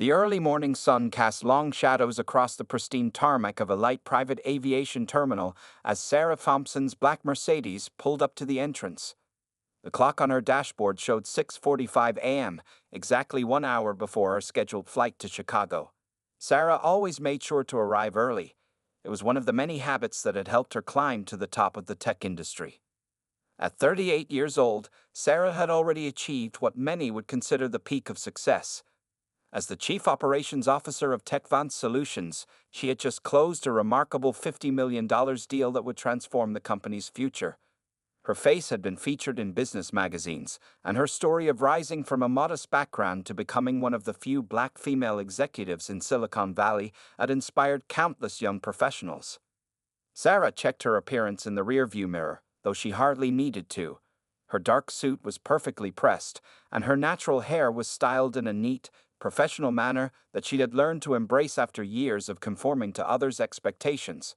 The early morning sun cast long shadows across the pristine tarmac of a light private aviation terminal as Sarah Thompson's black Mercedes pulled up to the entrance. The clock on her dashboard showed 6:45 a.m., exactly 1 hour before her scheduled flight to Chicago. Sarah always made sure to arrive early. It was one of the many habits that had helped her climb to the top of the tech industry. At 38 years old, Sarah had already achieved what many would consider the peak of success. As the Chief Operations Officer of Techvance Solutions, she had just closed a remarkable $50 million deal that would transform the company's future. Her face had been featured in business magazines, and her story of rising from a modest background to becoming one of the few black female executives in Silicon Valley had inspired countless young professionals. Sarah checked her appearance in the rearview mirror, though she hardly needed to. Her dark suit was perfectly pressed, and her natural hair was styled in a neat, professional manner that she had learned to embrace after years of conforming to others' expectations.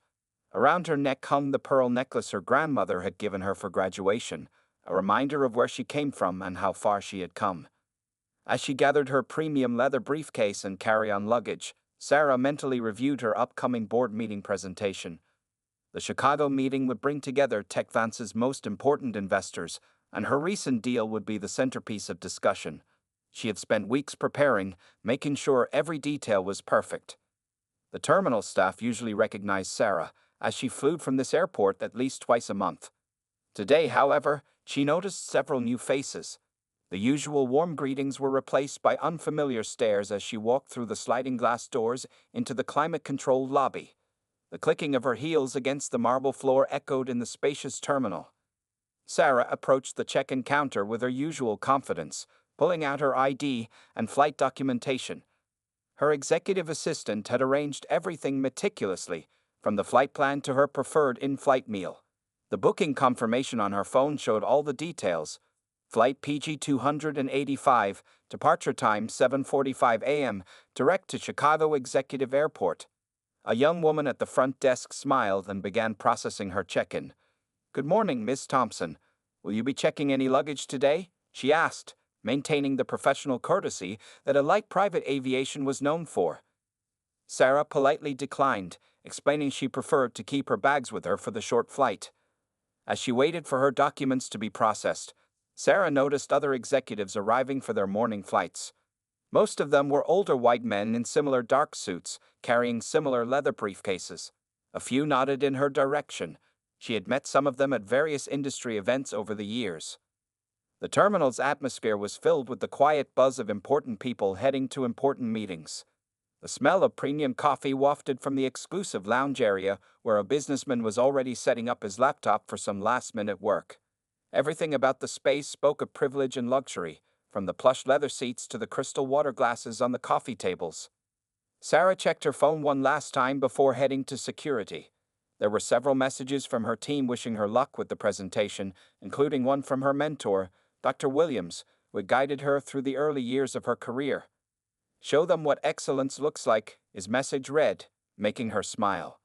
Around her neck hung the pearl necklace her grandmother had given her for graduation, a reminder of where she came from and how far she had come. As she gathered her premium leather briefcase and carry-on luggage, Sarah mentally reviewed her upcoming board meeting presentation. The Chicago meeting would bring together Techvance's most important investors, and her recent deal would be the centerpiece of discussion. She had spent weeks preparing, making sure every detail was perfect. The terminal staff usually recognized Sarah, as she flew from this airport at least twice a month. Today, however, she noticed several new faces. The usual warm greetings were replaced by unfamiliar stares as she walked through the sliding glass doors into the climate-controlled lobby. The clicking of her heels against the marble floor echoed in the spacious terminal. Sarah approached the check-in counter with her usual confidence, pulling out her ID and flight documentation. Her executive assistant had arranged everything meticulously, from the flight plan to her preferred in-flight meal. The booking confirmation on her phone showed all the details. Flight PG 285, departure time 7:45 a.m., direct to Chicago Executive Airport. A young woman at the front desk smiled and began processing her check-in. "Good morning, Miss Thompson. Will you be checking any luggage today?" she asked, maintaining the professional courtesy that a light private aviation was known for. Sarah politely declined, explaining she preferred to keep her bags with her for the short flight. As she waited for her documents to be processed, Sarah noticed other executives arriving for their morning flights. Most of them were older white men in similar dark suits, carrying similar leather briefcases. A few nodded in her direction. She had met some of them at various industry events over the years. The terminal's atmosphere was filled with the quiet buzz of important people heading to important meetings. The smell of premium coffee wafted from the exclusive lounge area where a businessman was already setting up his laptop for some last-minute work. Everything about the space spoke of privilege and luxury, from the plush leather seats to the crystal water glasses on the coffee tables. Sarah checked her phone one last time before heading to security. There were several messages from her team wishing her luck with the presentation, including one from her mentor, Dr. Williams, who had guided her through the early years of her career. "Show them what excellence looks like," his message read, making her smile.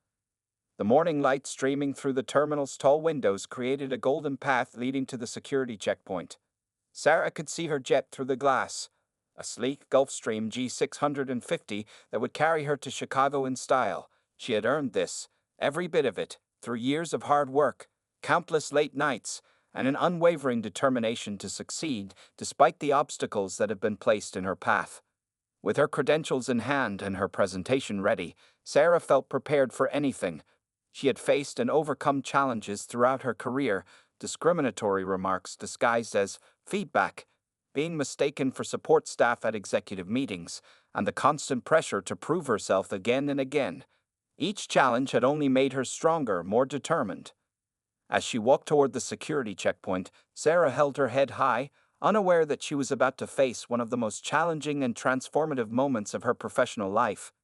The morning light streaming through the terminal's tall windows created a golden path leading to the security checkpoint. Sarah could see her jet through the glass, a sleek Gulfstream G650 that would carry her to Chicago in style. She had earned this, every bit of it, through years of hard work, countless late nights, and an unwavering determination to succeed despite the obstacles that had been placed in her path. With her credentials in hand and her presentation ready, Sarah felt prepared for anything. She had faced and overcome challenges throughout her career, discriminatory remarks disguised as feedback, being mistaken for support staff at executive meetings, and the constant pressure to prove herself again and again. Each challenge had only made her stronger, more determined. As she walked toward the security checkpoint, Sarah held her head high, unaware that she was about to face one of the most challenging and transformative moments of her professional life.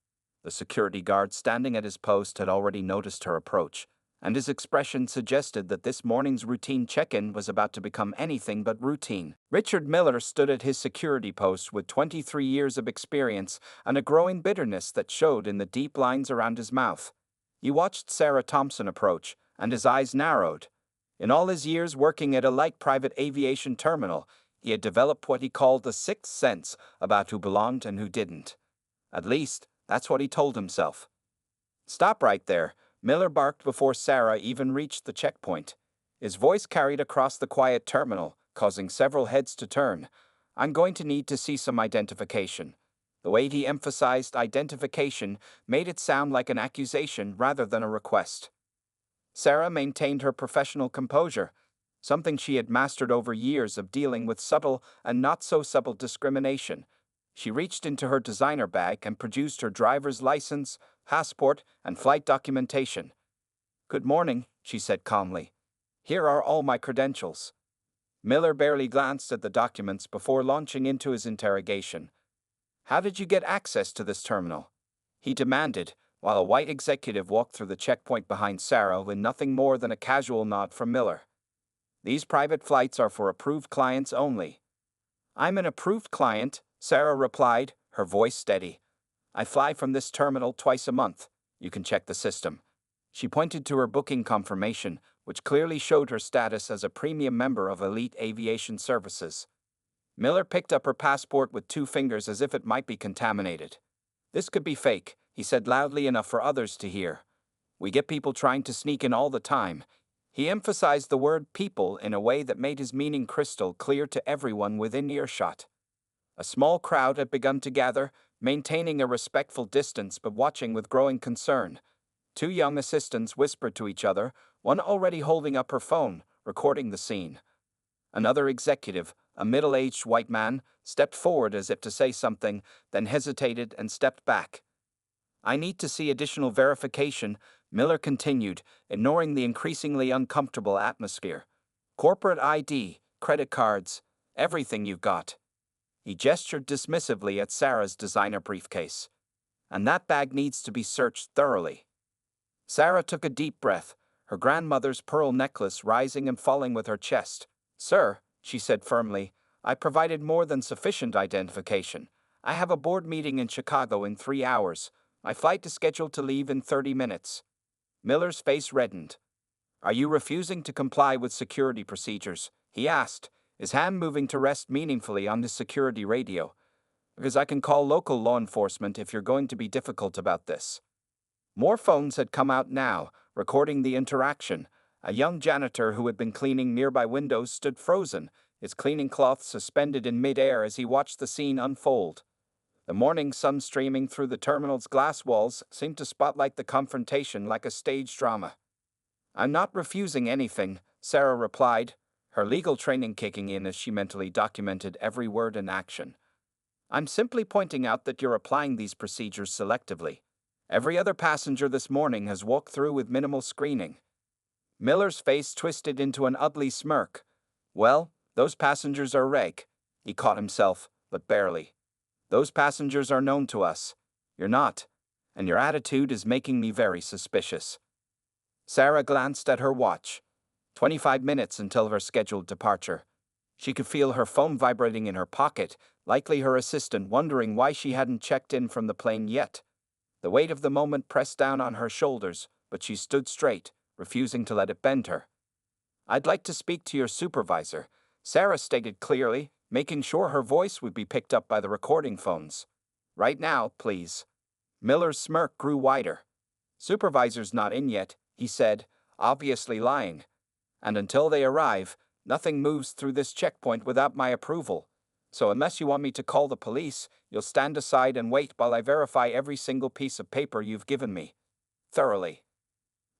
The security guard standing at his post had already noticed her approach, and his expression suggested that this morning's routine check-in was about to become anything but routine. Richard Miller stood at his security post with 23 years of experience and a growing bitterness that showed in the deep lines around his mouth. He watched Sarah Thompson approach, and his eyes narrowed. In all his years working at a light private aviation terminal, he had developed what he called a sixth sense about who belonged and who didn't. At least, that's what he told himself. "Stop right there," Miller barked before Sarah even reached the checkpoint. His voice carried across the quiet terminal, causing several heads to turn. "I'm going to need to see some identification." The way he emphasized identification made it sound like an accusation rather than a request. Sarah maintained her professional composure, something she had mastered over years of dealing with subtle and not so subtle discrimination. She reached into her designer bag and produced her driver's license, passport, and flight documentation. "Good morning," she said calmly. "Here are all my credentials." Miller barely glanced at the documents before launching into his interrogation. "How did you get access to this terminal?" he demanded, while a white executive walked through the checkpoint behind Sarah with nothing more than a casual nod from Miller. "These private flights are for approved clients only." "I'm an approved client," Sarah replied, her voice steady. "I fly from this terminal twice a month. You can check the system." She pointed to her booking confirmation, which clearly showed her status as a premium member of elite aviation services. Miller picked up her passport with 2 fingers as if it might be contaminated. "This could be fake," he said loudly enough for others to hear. "We get people trying to sneak in all the time." He emphasized the word people in a way that made his meaning crystal clear to everyone within earshot. A small crowd had begun to gather, maintaining a respectful distance but watching with growing concern. 2 young assistants whispered to each other, one already holding up her phone, recording the scene. Another executive, a middle-aged white man, stepped forward as if to say something, then hesitated and stepped back. "I need to see additional verification," Miller continued, ignoring the increasingly uncomfortable atmosphere. "Corporate ID, credit cards, everything you've got." He gestured dismissively at Sarah's designer briefcase. "And that bag needs to be searched thoroughly." Sarah took a deep breath, her grandmother's pearl necklace rising and falling with her chest. "Sir," she said firmly, "I provided more than sufficient identification. I have a board meeting in Chicago in 3 hours. My flight is scheduled to leave in 30 minutes. Miller's face reddened. "Are you refusing to comply with security procedures?" he asked, his hand moving to rest meaningfully on the security radio. "Because I can call local law enforcement if you're going to be difficult about this." More phones had come out now, recording the interaction. A young janitor who had been cleaning nearby windows stood frozen, his cleaning cloth suspended in mid-air as he watched the scene unfold. The morning sun streaming through the terminal's glass walls seemed to spotlight the confrontation like a stage drama. "I'm not refusing anything," Sarah replied, her legal training kicking in as she mentally documented every word and action. "I'm simply pointing out that you're applying these procedures selectively. Every other passenger this morning has walked through with minimal screening." Miller's face twisted into an ugly smirk. "Well, those passengers are reg." He caught himself, but barely. "Those passengers are known to us. You're not. And your attitude is making me very suspicious." Sarah glanced at her watch. 25 minutes until her scheduled departure. She could feel her phone vibrating in her pocket, likely her assistant wondering why she hadn't checked in from the plane yet. The weight of the moment pressed down on her shoulders, but she stood straight, refusing to let it bend her. "I'd like to speak to your supervisor," Sarah stated clearly, making sure her voice would be picked up by the recording phones. "Right now, please." Miller's smirk grew wider. "Supervisor's not in yet," he said, obviously lying. "And until they arrive, nothing moves through this checkpoint without my approval. So unless you want me to call the police, you'll stand aside and wait while I verify every single piece of paper you've given me. Thoroughly."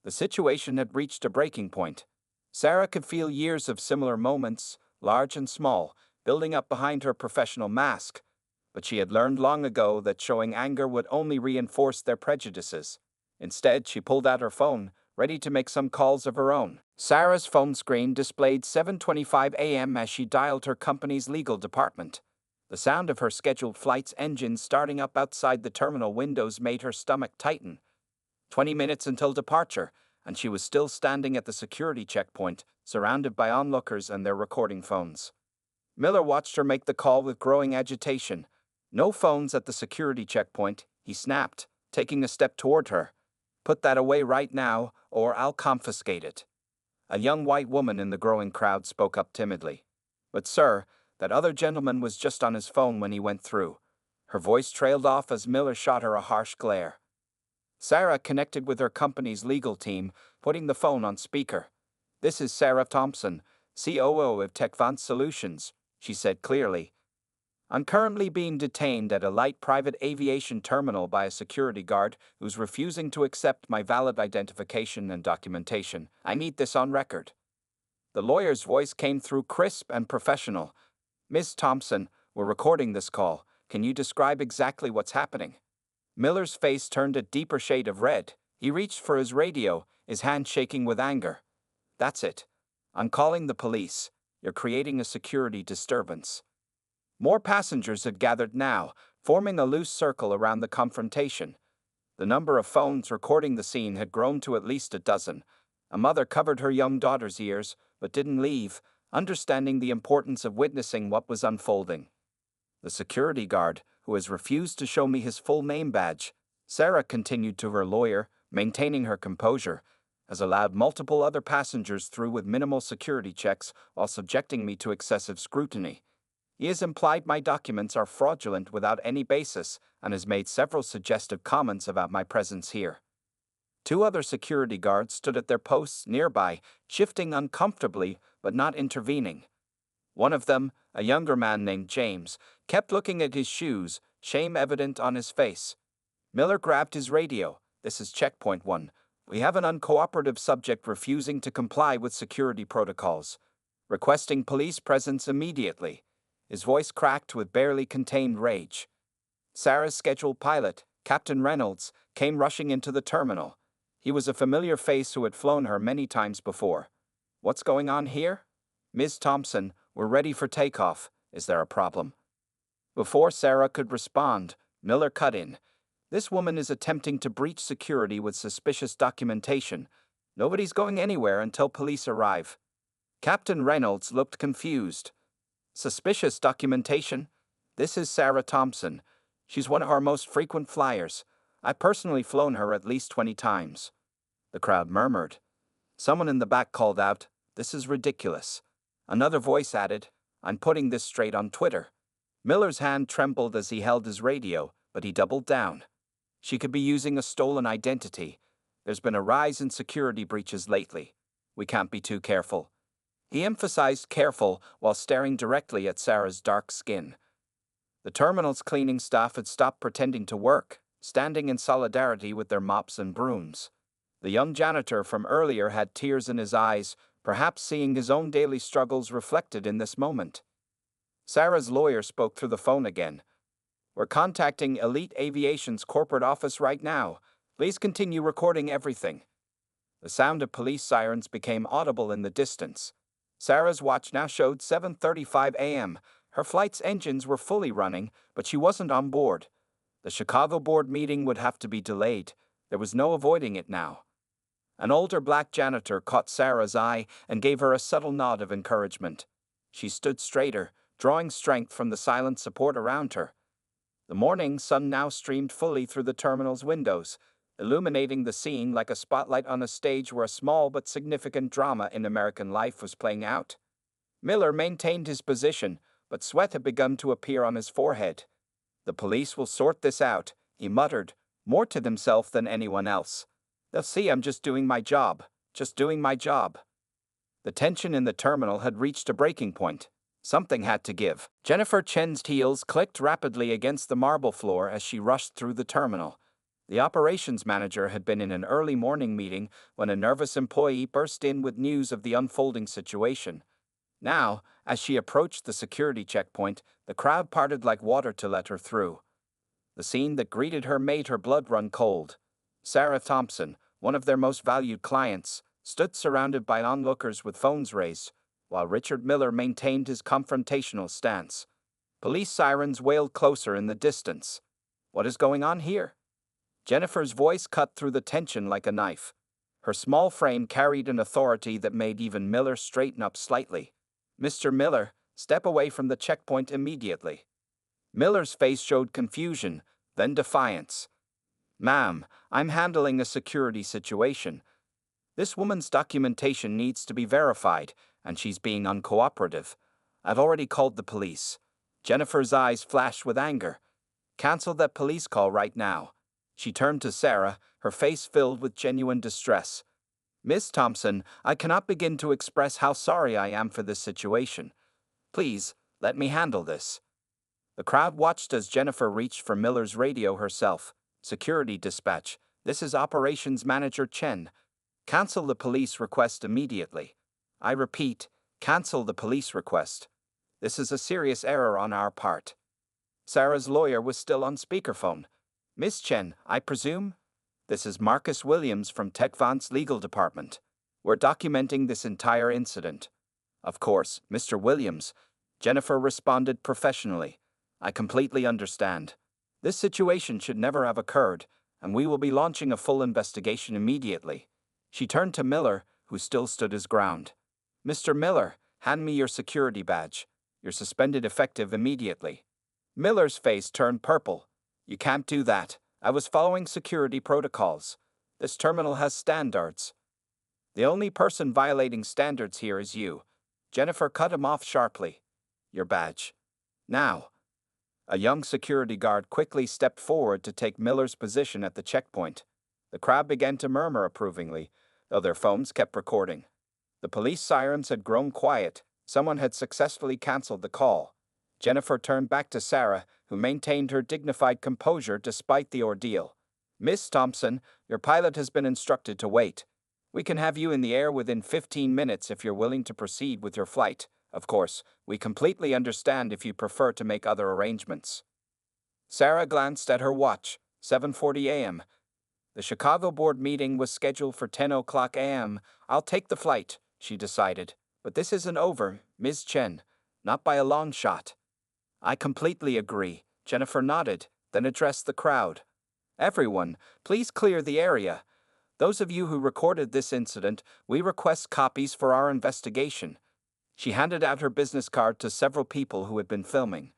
The situation had reached a breaking point. Sarah could feel years of similar moments, large and small, building up behind her professional mask, but she had learned long ago that showing anger would only reinforce their prejudices. Instead, she pulled out her phone, ready to make some calls of her own. Sarah's phone screen displayed 7:25 a.m. as she dialed her company's legal department. The sound of her scheduled flight's engine starting up outside the terminal windows made her stomach tighten. 20 minutes until departure, and she was still standing at the security checkpoint, surrounded by onlookers and their recording phones. Miller watched her make the call with growing agitation. "No phones at the security checkpoint," he snapped, taking a step toward her. "Put that away right now, or I'll confiscate it." A young white woman in the growing crowd spoke up timidly. "But sir, that other gentleman was just on his phone when he went through." Her voice trailed off as Miller shot her a harsh glare. Sarah connected with her company's legal team, putting the phone on speaker. "This is Sarah Thompson, COO of Techvant Solutions," she said clearly. "I'm currently being detained at a light private aviation terminal by a security guard who's refusing to accept my valid identification and documentation. I need this on record." The lawyer's voice came through crisp and professional. "Ms. Thompson, we're recording this call. Can you describe exactly what's happening?" Miller's face turned a deeper shade of red. He reached for his radio, his hand shaking with anger. "That's it. I'm calling the police. You're creating a security disturbance." More passengers had gathered now, forming a loose circle around the confrontation. The number of phones recording the scene had grown to at least a dozen. A mother covered her young daughter's ears, but didn't leave, understanding the importance of witnessing what was unfolding. "The security guard, who has refused to show me his full name badge," Sarah continued to her lawyer, maintaining her composure, "has allowed multiple other passengers through with minimal security checks while subjecting me to excessive scrutiny. He has implied my documents are fraudulent without any basis and has made several suggestive comments about my presence here." Two other security guards stood at their posts nearby, shifting uncomfortably but not intervening. One of them, a younger man named James, kept looking at his shoes, shame evident on his face. Miller grabbed his radio. "This is Checkpoint 1. We have an uncooperative subject refusing to comply with security protocols. Requesting police presence immediately." His voice cracked with barely contained rage. Sarah's scheduled pilot, Captain Reynolds, came rushing into the terminal. He was a familiar face who had flown her many times before. "What's going on here?" "Ms. Thompson, we're ready for takeoff. Is there a problem?" Before Sarah could respond, Miller cut in. "This woman is attempting to breach security with suspicious documentation. Nobody's going anywhere until police arrive." Captain Reynolds looked confused. "Suspicious documentation? This is Sarah Thompson. She's one of our most frequent flyers. I've personally flown her at least 20 times. The crowd murmured. Someone in the back called out, "This is ridiculous." Another voice added, "I'm putting this straight on Twitter." Miller's hand trembled as he held his radio, but he doubled down. She could be using a stolen identity. There's been a rise in security breaches lately. We can't be too careful. He emphasized careful while staring directly at Sarah's dark skin. The terminal's cleaning staff had stopped pretending to work, standing in solidarity with their mops and brooms. The young janitor from earlier had tears in his eyes, perhaps seeing his own daily struggles reflected in this moment. Sarah's lawyer spoke through the phone again. "We're contacting Elite Aviation's corporate office right now. Please continue recording everything." The sound of police sirens became audible in the distance. Sarah's watch now showed 7:35 a.m. Her flight's engines were fully running, but she wasn't on board. The Chicago board meeting would have to be delayed. There was no avoiding it now. An older black janitor caught Sarah's eye and gave her a subtle nod of encouragement. She stood straighter, drawing strength from the silent support around her. The morning sun now streamed fully through the terminal's windows, illuminating the scene like a spotlight on a stage where a small but significant drama in American life was playing out. Miller maintained his position, but sweat had begun to appear on his forehead. "The police will sort this out," he muttered, more to himself than anyone else. "They'll see I'm just doing my job. Just doing my job." The tension in the terminal had reached a breaking point. Something had to give. Jennifer Chen's heels clicked rapidly against the marble floor as she rushed through the terminal. The operations manager had been in an early morning meeting when a nervous employee burst in with news of the unfolding situation. Now, as she approached the security checkpoint, the crowd parted like water to let her through. The scene that greeted her made her blood run cold. Sarah Thompson, one of their most valued clients, stood surrounded by onlookers with phones raised, while Richard Miller maintained his confrontational stance. Police sirens wailed closer in the distance. "What is going on here?" Jennifer's voice cut through the tension like a knife. Her small frame carried an authority that made even Miller straighten up slightly. "Mr. Miller, step away from the checkpoint immediately." Miller's face showed confusion, then defiance. "Ma'am, I'm handling a security situation. This woman's documentation needs to be verified, and she's being uncooperative. I've already called the police." Jennifer's eyes flashed with anger. Cancel that police call right now. She turned to Sarah, her face filled with genuine distress. Miss Thompson, I cannot begin to express how sorry I am for this situation. Please, let me handle this. The crowd watched as Jennifer reached for Miller's radio herself. Security dispatch. This is Operations Manager Chen. Cancel the police request immediately. I repeat, cancel the police request. This is a serious error on our part. Sarah's lawyer was still on speakerphone. Miss Chen, I presume? This is Marcus Williams from Techvant's legal department. We're documenting this entire incident. Of course, Mr. Williams. Jennifer responded professionally. I completely understand. This situation should never have occurred, and we will be launching a full investigation immediately. She turned to Miller, who still stood his ground. Mr. Miller, hand me your security badge. You're suspended effective immediately. Miller's face turned purple. You can't do that. I was following security protocols. This terminal has standards. The only person violating standards here is you. Jennifer cut him off sharply. Your badge. Now. A young security guard quickly stepped forward to take Miller's position at the checkpoint. The crowd began to murmur approvingly, though their phones kept recording. The police sirens had grown quiet. Someone had successfully canceled the call. Jennifer turned back to Sarah, who maintained her dignified composure despite the ordeal. Miss Thompson, your pilot has been instructed to wait. We can have you in the air within 15 minutes if you're willing to proceed with your flight. Of course, we completely understand if you prefer to make other arrangements. Sarah glanced at her watch, 7:40 a.m. The Chicago board meeting was scheduled for 10 o'clock a.m. I'll take the flight, she decided. But this isn't over, Ms. Chen. Not by a long shot. I completely agree, Jennifer nodded, then addressed the crowd. Everyone, please clear the area. Those of you who recorded this incident, we request copies for our investigation. She handed out her business card to several people who had been filming.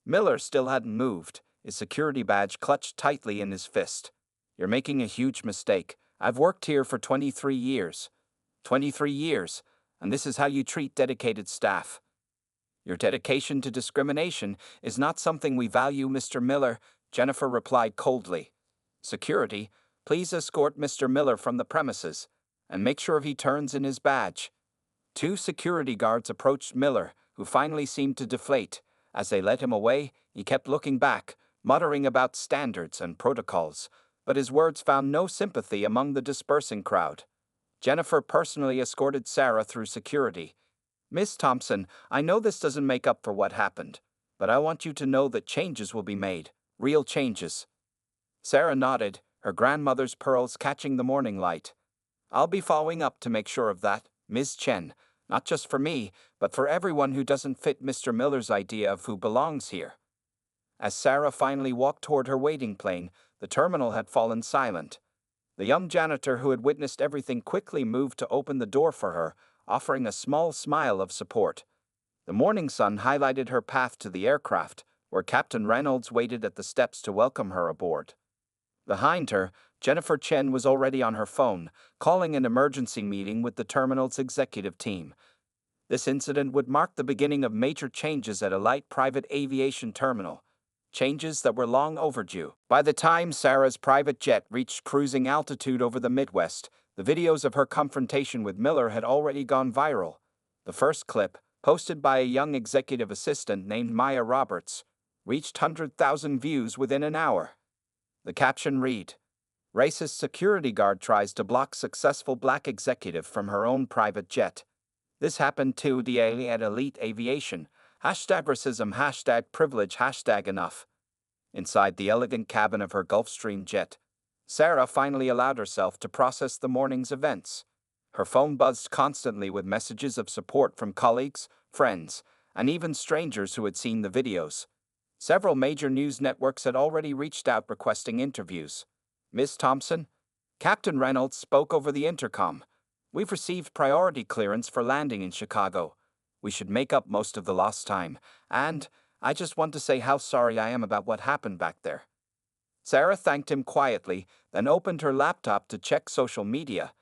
Miller still hadn't moved, his security badge clutched tightly in his fist. You're making a huge mistake. I've worked here for 23 years. 23 years, and this is how you treat dedicated staff. Your dedication to discrimination is not something we value, Mr. Miller, Jennifer replied coldly. Security, please escort Mr. Miller from the premises, and make sure he turns in his badge. Two security guards approached Miller, who finally seemed to deflate. As they led him away, he kept looking back, muttering about standards and protocols, but his words found no sympathy among the dispersing crowd. Jennifer personally escorted Sarah through security. Miss Thompson, I know this doesn't make up for what happened, but I want you to know that changes will be made, real changes. Sarah nodded, her grandmother's pearls catching the morning light. I'll be following up to make sure of that, Ms. Chen, not just for me, but for everyone who doesn't fit Mr. Miller's idea of who belongs here. As Sarah finally walked toward her waiting plane, the terminal had fallen silent. The young janitor who had witnessed everything quickly moved to open the door for her, offering a small smile of support. The morning sun highlighted her path to the aircraft, where Captain Reynolds waited at the steps to welcome her aboard. Behind her, Jennifer Chen was already on her phone, calling an emergency meeting with the terminal's executive team. This incident would mark the beginning of major changes at a light private aviation terminal. Changes that were long overdue. By the time Sarah's private jet reached cruising altitude over the Midwest, the videos of her confrontation with Miller had already gone viral. The first clip, posted by a young executive assistant named Maya Roberts, reached 100,000 views within an hour. The caption read, Racist security guard tries to block successful black executive from her own private jet. This happened today at Elite Aviation. #racism, #privilege, #enough. Inside the elegant cabin of her Gulfstream jet, Sarah finally allowed herself to process the morning's events. Her phone buzzed constantly with messages of support from colleagues, friends, and even strangers who had seen the videos. Several major news networks had already reached out requesting interviews. Miss Thompson? Captain Reynolds spoke over the intercom. We've received priority clearance for landing in Chicago. We should make up most of the lost time, and I just want to say how sorry I am about what happened back there. Sarah thanked him quietly, then opened her laptop to check social media.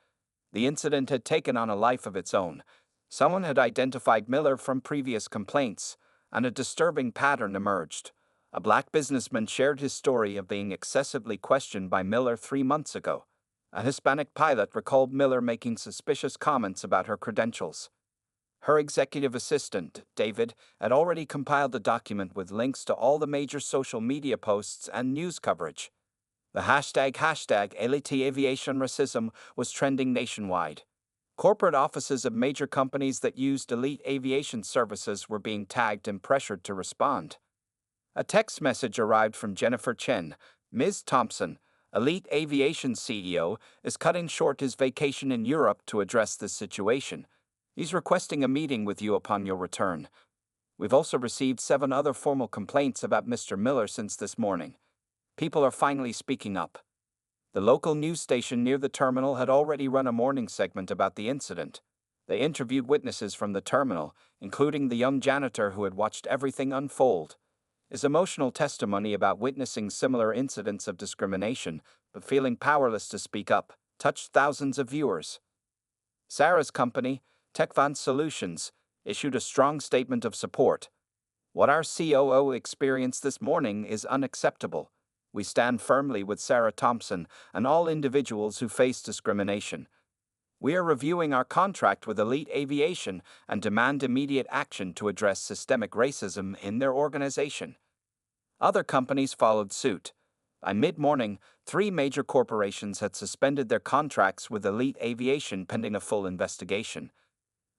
The incident had taken on a life of its own. Someone had identified Miller from previous complaints, and a disturbing pattern emerged. A black businessman shared his story of being excessively questioned by Miller 3 months ago. A Hispanic pilot recalled Miller making suspicious comments about her credentials. Her executive assistant, David, had already compiled a document with links to all the major social media posts and news coverage. The hashtag Elite Aviation Racism was trending nationwide. Corporate offices of major companies that used elite aviation services were being tagged and pressured to respond. A text message arrived from Jennifer Chen. Ms. Thompson, Elite Aviation CEO, is cutting short his vacation in Europe to address this situation. He's requesting a meeting with you upon your return. We've also received 7 other formal complaints about Mr. Miller since this morning. People are finally speaking up. The local news station near the terminal had already run a morning segment about the incident. They interviewed witnesses from the terminal, including the young janitor who had watched everything unfold. His emotional testimony about witnessing similar incidents of discrimination, but feeling powerless to speak up, touched thousands of viewers. Sarah's company, Techvance Solutions, issued a strong statement of support. What our COO experienced this morning is unacceptable. We stand firmly with Sarah Thompson and all individuals who face discrimination. We are reviewing our contract with Elite Aviation and demand immediate action to address systemic racism in their organization. Other companies followed suit. By mid-morning, 3 major corporations had suspended their contracts with Elite Aviation pending a full investigation.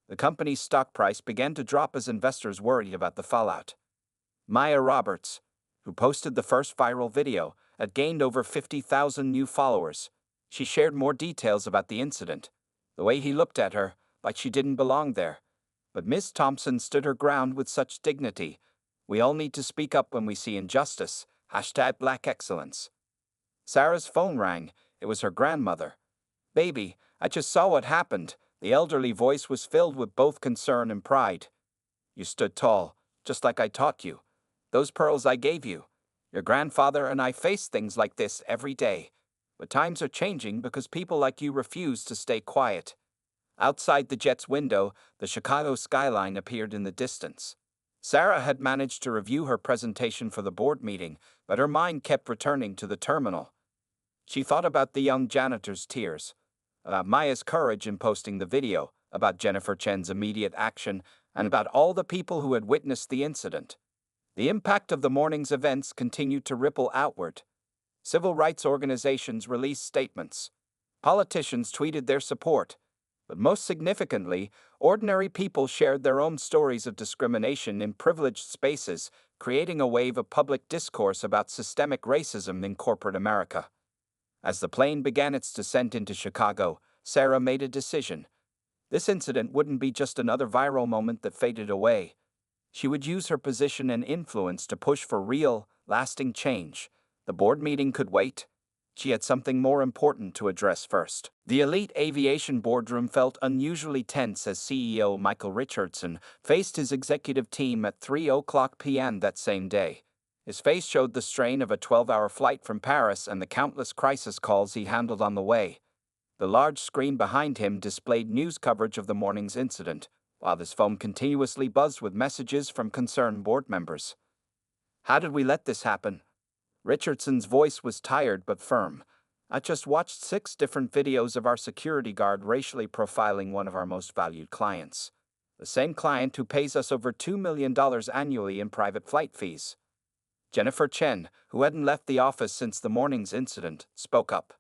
The company's stock price began to drop as investors worried about the fallout. Maya Roberts, who posted the first viral video, had gained over 50,000 new followers. She shared more details about the incident. The way he looked at her, like she didn't belong there. But Ms. Thompson stood her ground with such dignity. We all need to speak up when we see injustice. #Black Excellence. Sarah's phone rang. It was her grandmother. Baby, I just saw what happened. The elderly voice was filled with both concern and pride. You stood tall, just like I taught you. Those pearls I gave you. Your grandfather and I face things like this every day. But times are changing because people like you refuse to stay quiet. Outside the jet's window, the Chicago skyline appeared in the distance. Sarah had managed to review her presentation for the board meeting, but her mind kept returning to the terminal. She thought about the young janitor's tears, about Maya's courage in posting the video, about Jennifer Chen's immediate action, and about all the people who had witnessed the incident. The impact of the morning's events continued to ripple outward. Civil rights organizations released statements. Politicians tweeted their support. But most significantly, ordinary people shared their own stories of discrimination in privileged spaces, creating a wave of public discourse about systemic racism in corporate America. As the plane began its descent into Chicago, Sarah made a decision. This incident wouldn't be just another viral moment that faded away. She would use her position and influence to push for real, lasting change. The board meeting could wait. She had something more important to address first. The Elite Aviation boardroom felt unusually tense as CEO Michael Richardson faced his executive team at 3:00 p.m. that same day. His face showed the strain of a 12-hour flight from Paris and the countless crisis calls he handled on the way. The large screen behind him displayed news coverage of the morning's incident, while his phone continuously buzzed with messages from concerned board members. How did we let this happen? Richardson's voice was tired but firm. I just watched 6 different videos of our security guard racially profiling one of our most valued clients. The same client who pays us over $2 million annually in private flight fees. Jennifer Chen, who hadn't left the office since the morning's incident, spoke up.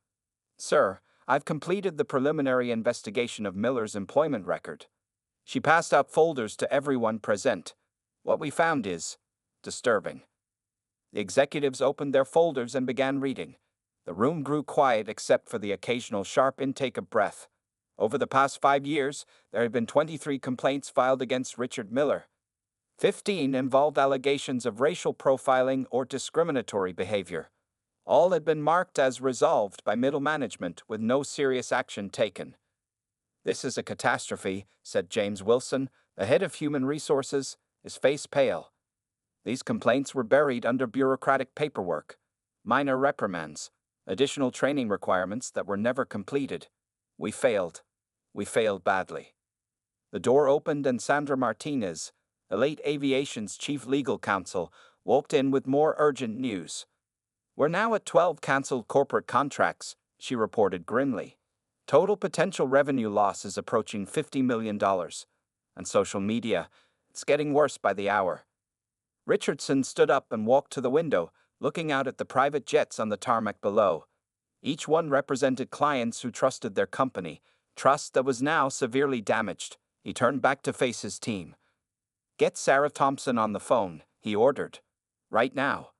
Sir, I've completed the preliminary investigation of Miller's employment record. She passed out folders to everyone present. What we found is disturbing. The executives opened their folders and began reading. The room grew quiet except for the occasional sharp intake of breath. Over the past 5 years, there had been 23 complaints filed against Richard Miller. 15 involved allegations of racial profiling or discriminatory behavior. All had been marked as resolved by middle management with no serious action taken. This is a catastrophe, said James Wilson, the head of human resources, his face pale. These complaints were buried under bureaucratic paperwork, minor reprimands, additional training requirements that were never completed. We failed. We failed badly. The door opened and Sandra Martinez, Elite Aviation's chief legal counsel, walked in with more urgent news. "We're now at 12 cancelled corporate contracts," she reported grimly. "Total potential revenue loss is approaching $50 million. And social media, it's getting worse by the hour." Richardson stood up and walked to the window, looking out at the private jets on the tarmac below. Each one represented clients who trusted their company, trust that was now severely damaged. He turned back to face his team. "Get Sarah Thompson on the phone," he ordered. "Right now."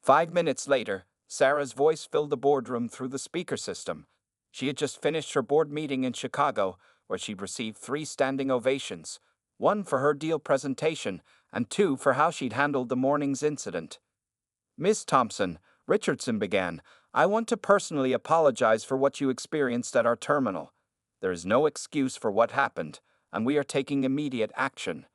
5 minutes later, Sarah's voice filled the boardroom through the speaker system. She had just finished her board meeting in Chicago, where she'd received 3 standing ovations, 1 for her deal presentation and 2 for how she'd handled the morning's incident. "Miss Thompson," Richardson began, "I want to personally apologize for what you experienced at our terminal. There is no excuse for what happened, and we are taking immediate action."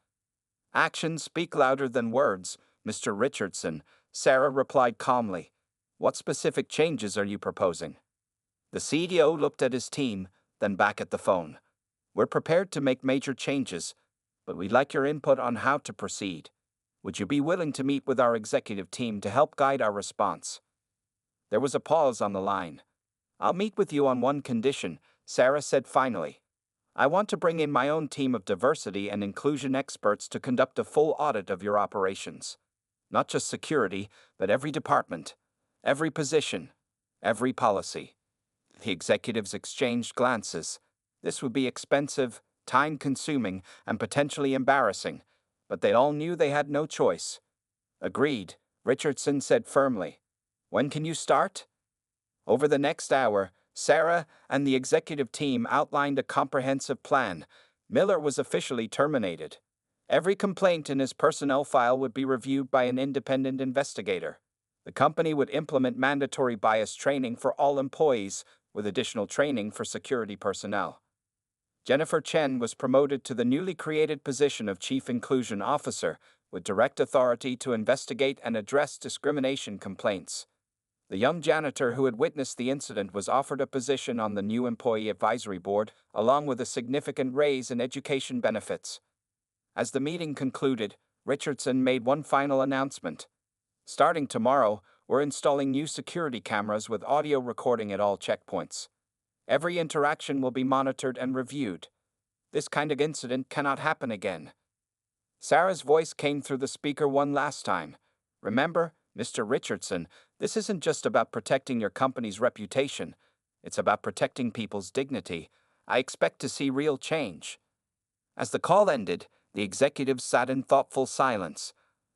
"Actions speak louder than words, Mr. Richardson," Sarah replied calmly. "What specific changes are you proposing?" The CDO looked at his team, then back at the phone. "We're prepared to make major changes, but we'd like your input on how to proceed. Would you be willing to meet with our executive team to help guide our response?" There was a pause on the line. "I'll meet with you on one condition," Sarah said finally. "I want to bring in my own team of diversity and inclusion experts to conduct a full audit of your operations. Not just security, but every department, every position, every policy." The executives exchanged glances. This would be expensive, time-consuming, and potentially embarrassing, but they all knew they had no choice. "Agreed," Richardson said firmly. "When can you start?" Over the next hour, Sarah and the executive team outlined a comprehensive plan. Miller was officially terminated. Every complaint in his personnel file would be reviewed by an independent investigator. The company would implement mandatory bias training for all employees, with additional training for security personnel. Jennifer Chen was promoted to the newly created position of Chief Inclusion Officer, with direct authority to investigate and address discrimination complaints. The young janitor who had witnessed the incident was offered a position on the new Employee Advisory Board, along with a significant raise in education benefits. As the meeting concluded, Richardson made one final announcement. "Starting tomorrow, we're installing new security cameras with audio recording at all checkpoints. Every interaction will be monitored and reviewed. This kind of incident cannot happen again." Sarah's voice came through the speaker one last time. "Remember, Mr. Richardson, this isn't just about protecting your company's reputation. It's about protecting people's dignity. I expect to see real change." As the call ended, the executives sat in thoughtful silence.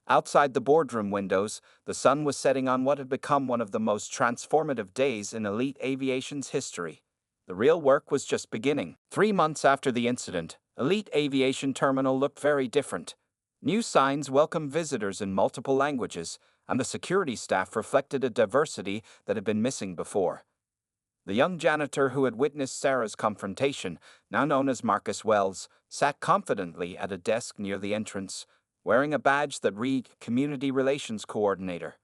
Outside the boardroom windows, the sun was setting on what had become one of the most transformative days in elite aviation's history. The real work was just beginning. 3 months after the incident, Elite Aviation Terminal looked very different. New signs welcomed visitors in multiple languages, and the security staff reflected a diversity that had been missing before. The young janitor who had witnessed Sarah's confrontation, now known as Marcus Wells, sat confidently at a desk near the entrance, wearing a badge that read Community Relations Coordinator.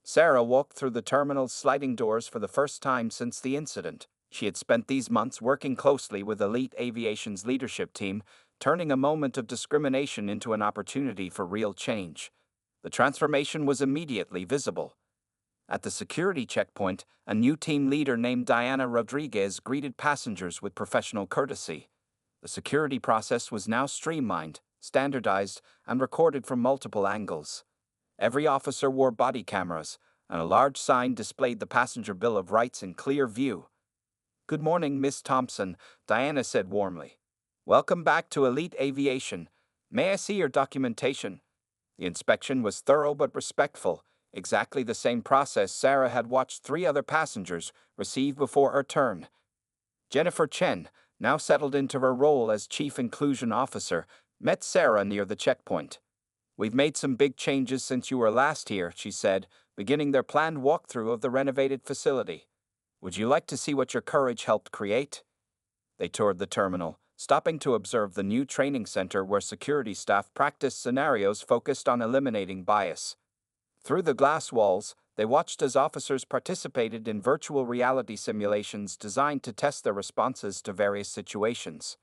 Sarah walked through the terminal's sliding doors for the first time since the incident. She had spent these months working closely with Elite Aviation's leadership team, turning a moment of discrimination into an opportunity for real change. The transformation was immediately visible. At the security checkpoint, a new team leader named Diana Rodriguez greeted passengers with professional courtesy. The security process was now streamlined, standardized, and recorded from multiple angles. Every officer wore body cameras, and a large sign displayed the passenger Bill of Rights in clear view. "Good morning, Miss Thompson," Diana said warmly. "Welcome back to Elite Aviation. May I see your documentation?" The inspection was thorough but respectful, exactly the same process Sarah had watched 3 other passengers receive before her turn. Jennifer Chen, now settled into her role as Chief Inclusion Officer, met Sarah near the checkpoint. "We've made some big changes since you were last here," she said, beginning their planned walkthrough of the renovated facility. "Would you like to see what your courage helped create?" They toured the terminal, stopping to observe the new training center where security staff practiced scenarios focused on eliminating bias. Through the glass walls, they watched as officers participated in virtual reality simulations designed to test their responses to various situations.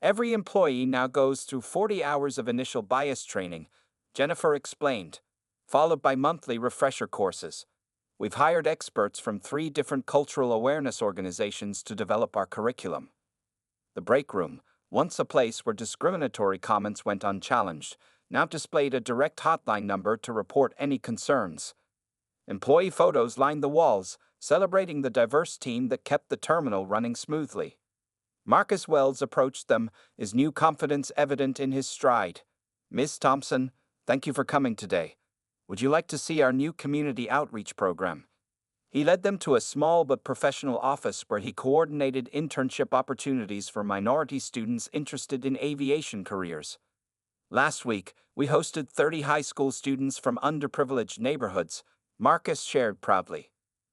"Every employee now goes through 40 hours of initial bias training," Jennifer explained. followed by monthly refresher courses. We've hired experts from 3 different cultural awareness organizations to develop our curriculum. The break room, once a place where discriminatory comments went unchallenged, now displayed a direct hotline number to report any concerns. Employee photos lined the walls, celebrating the diverse team that kept the terminal running smoothly. Marcus Wells approached them, his new confidence evident in his stride. "Miss Thompson, thank you for coming today. Would you like to see our new community outreach program?" He led them to a small but professional office where he coordinated internship opportunities for minority students interested in aviation careers. "Last week, we hosted 30 high school students from underprivileged neighborhoods," Marcus shared proudly.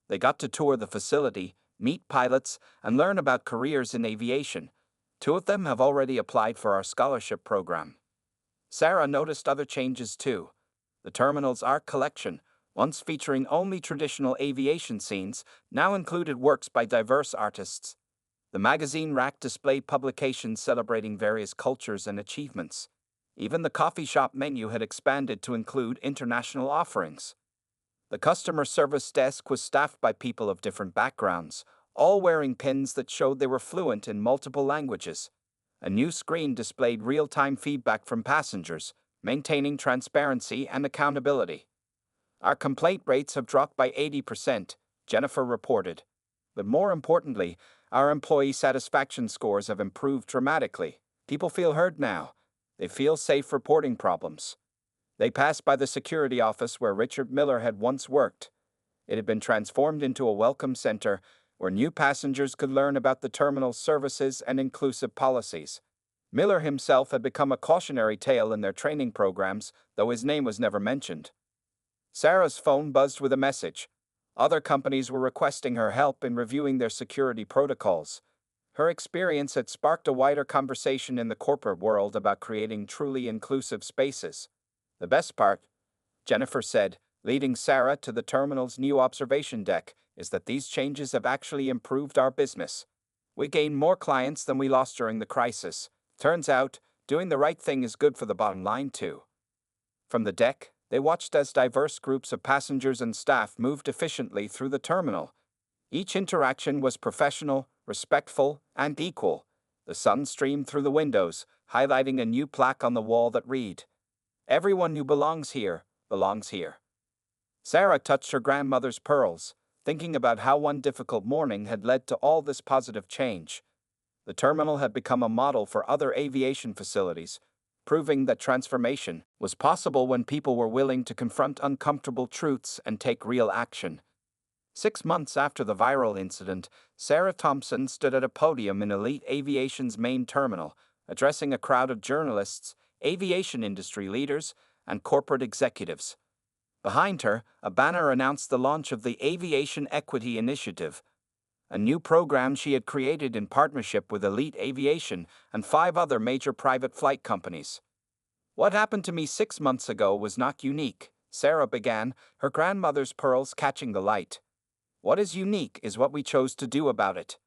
"They got to tour the facility, meet pilots, and learn about careers in aviation. 2 of them have already applied for our scholarship program." Sarah noticed other changes too. The terminal's art collection, once featuring only traditional aviation scenes, now included works by diverse artists. The magazine rack displayed publications celebrating various cultures and achievements. Even the coffee shop menu had expanded to include international offerings. The customer service desk was staffed by people of different backgrounds, all wearing pins that showed they were fluent in multiple languages. A new screen displayed real-time feedback from passengers, maintaining transparency and accountability. "Our complaint rates have dropped by 80%, Jennifer reported. But more importantly, our employee satisfaction scores have improved dramatically. People feel heard now. They feel safe reporting problems." They passed by the security office where Richard Miller had once worked. It had been transformed into a welcome center where new passengers could learn about the terminal's services and inclusive policies. Miller himself had become a cautionary tale in their training programs, though his name was never mentioned. Sarah's phone buzzed with a message. Other companies were requesting her help in reviewing their security protocols. Her experience had sparked a wider conversation in the corporate world about creating truly inclusive spaces. "The best part," Jennifer said, leading Sarah to the terminal's new observation deck, "is that these changes have actually improved our business. We gained more clients than we lost during the crisis. Turns out, doing the right thing is good for the bottom line too." From the deck, they watched as diverse groups of passengers and staff moved efficiently through the terminal. Each interaction was professional, respectful, and equal. The sun streamed through the windows, highlighting a new plaque on the wall that read, "Everyone who belongs here, belongs here." Sarah touched her grandmother's pearls, thinking about how one difficult morning had led to all this positive change. The terminal had become a model for other aviation facilities, proving that transformation was possible when people were willing to confront uncomfortable truths and take real action. 6 months after the viral incident, Sarah Thompson stood at a podium in Elite Aviation's main terminal, addressing a crowd of journalists, aviation industry leaders, and corporate executives. Behind her, a banner announced the launch of the Aviation Equity Initiative, a new program she had created in partnership with Elite Aviation and 5 other major private flight companies. "What happened to me 6 months ago was not unique," Sarah began, her grandmother's pearls catching the light. "What is unique is what we chose to do about it."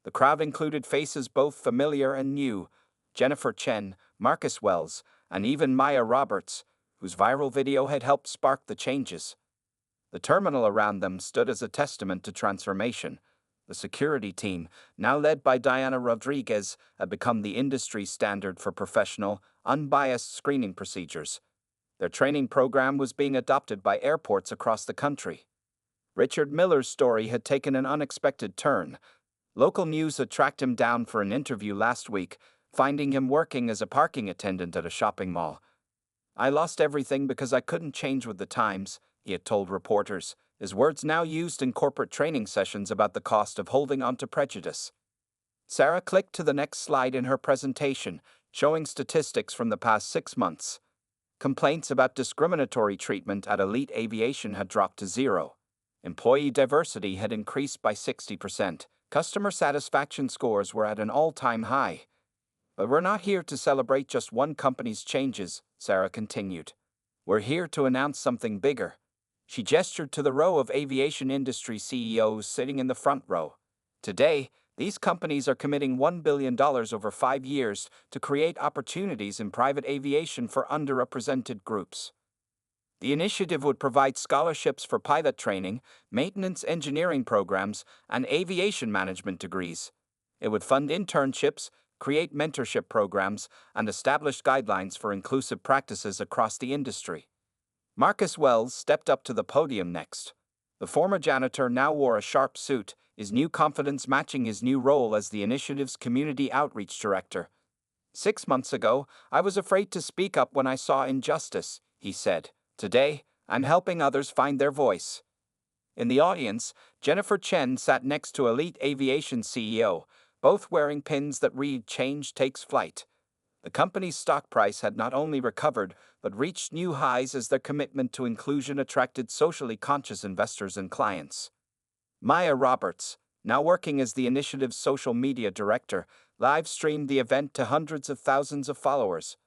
The crowd included faces both familiar and new: Jennifer Chen, Marcus Wells, and even Maya Roberts, whose viral video had helped spark the changes. The terminal around them stood as a testament to transformation. The security team, now led by Diana Rodriguez, had become the industry standard for professional, unbiased screening procedures. Their training program was being adopted by airports across the country. Richard Miller's story had taken an unexpected turn. Local news had tracked him down for an interview last week, finding him working as a parking attendant at a shopping mall. "I lost everything because I couldn't change with the times," he had told reporters, his words now used in corporate training sessions about the cost of holding on to prejudice. Sarah clicked to the next slide in her presentation, showing statistics from the past 6 months. Complaints about discriminatory treatment at Elite Aviation had dropped to 0. Employee diversity had increased by 60%. Customer satisfaction scores were at an all-time high. "But we're not here to celebrate just one company's changes," Sarah continued. "We're here to announce something bigger." She gestured to the row of aviation industry CEOs sitting in the front row. "Today, these companies are committing $1 billion over 5 years to create opportunities in private aviation for underrepresented groups." The initiative would provide scholarships for pilot training, maintenance engineering programs, and aviation management degrees. It would fund internships, create mentorship programs, and establish guidelines for inclusive practices across the industry. Marcus Wells stepped up to the podium next. The former janitor now wore a sharp suit, his new confidence matching his new role as the initiative's community outreach director. 6 months ago, I was afraid to speak up when I saw injustice, he said. Today, I'm helping others find their voice. In the audience, Jennifer Chen sat next to Elite Aviation CEO, both wearing pins that read "Change Takes Flight." The company's stock price had not only recovered, but reached new highs as their commitment to inclusion attracted socially conscious investors and clients. Maya Roberts, now working as the initiative's social media director, live-streamed the event to hundreds of thousands of followers.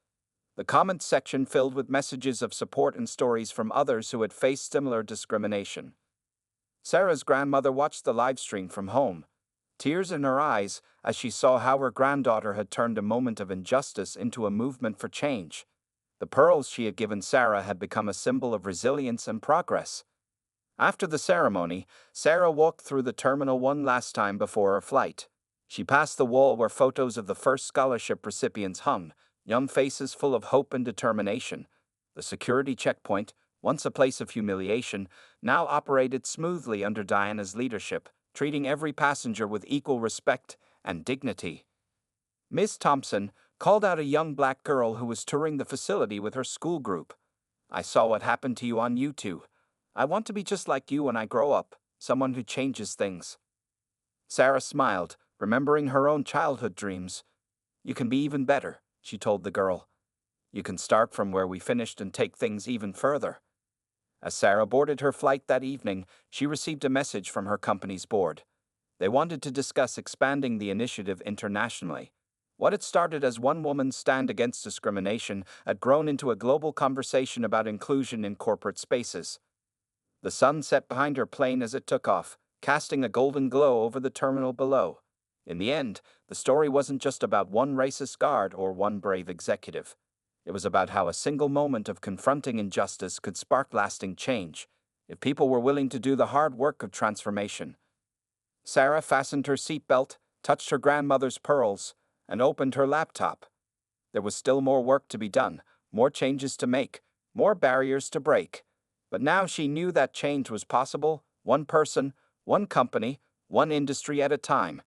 The comments section filled with messages of support and stories from others who had faced similar discrimination. Sarah's grandmother watched the livestream from home, tears in her eyes as she saw how her granddaughter had turned a moment of injustice into a movement for change. The pearls she had given Sarah had become a symbol of resilience and progress. After the ceremony, Sarah walked through the terminal one last time before her flight. She passed the wall where photos of the first scholarship recipients hung, young faces full of hope and determination. The security checkpoint, once a place of humiliation, now operated smoothly under Diana's leadership, treating every passenger with equal respect and dignity. Ms. Thompson called out a young black girl who was touring the facility with her school group. "I saw what happened to you on YouTube. I want to be just like you when I grow up, someone who changes things." Sarah smiled, remembering her own childhood dreams. "You can be even better," she told the girl. "You can start from where we finished and take things even further." As Sarah boarded her flight that evening, she received a message from her company's board. They wanted to discuss expanding the initiative internationally. What had started as one woman's stand against discrimination had grown into a global conversation about inclusion in corporate spaces. The sun set behind her plane as it took off, casting a golden glow over the terminal below. In the end, the story wasn't just about one racist guard or one brave executive. It was about how a single moment of confronting injustice could spark lasting change, if people were willing to do the hard work of transformation. Sarah fastened her seatbelt, touched her grandmother's pearls, and opened her laptop. There was still more work to be done, more changes to make, more barriers to break. But now she knew that change was possible, one person, one company, one industry at a time.